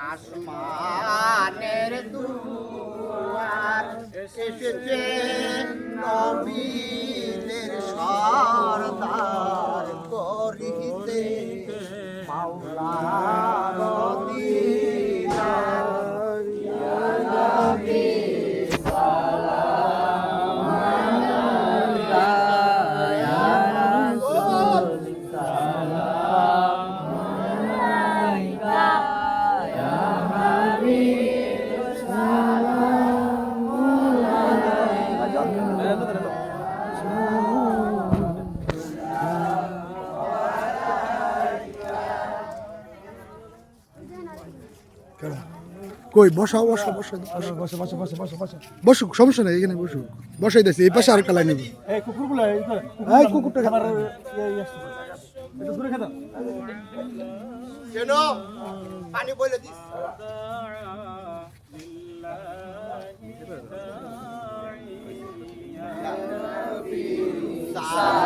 আসমানের দুয়ার এসেছে নবীদের সরদার করিতে মাওলার দিদার ইয়া নবী সালাম আলাইকা ইয়া রাসূল সালাম আলাইকা ইয়া হাবিব সালাম আলাইকা কই বসাও বসো বসো বসো বসো বসো বসো বসো বসো বসুক সমস্যা নেই এখানে বসুক বসাই দিয়েছি এই পাশে আর কালাই নেব এই কুকুরগুলো এই কুকুরটা খাবার একটু দূরে খেতাম কেন পানি বলে দিস সালাম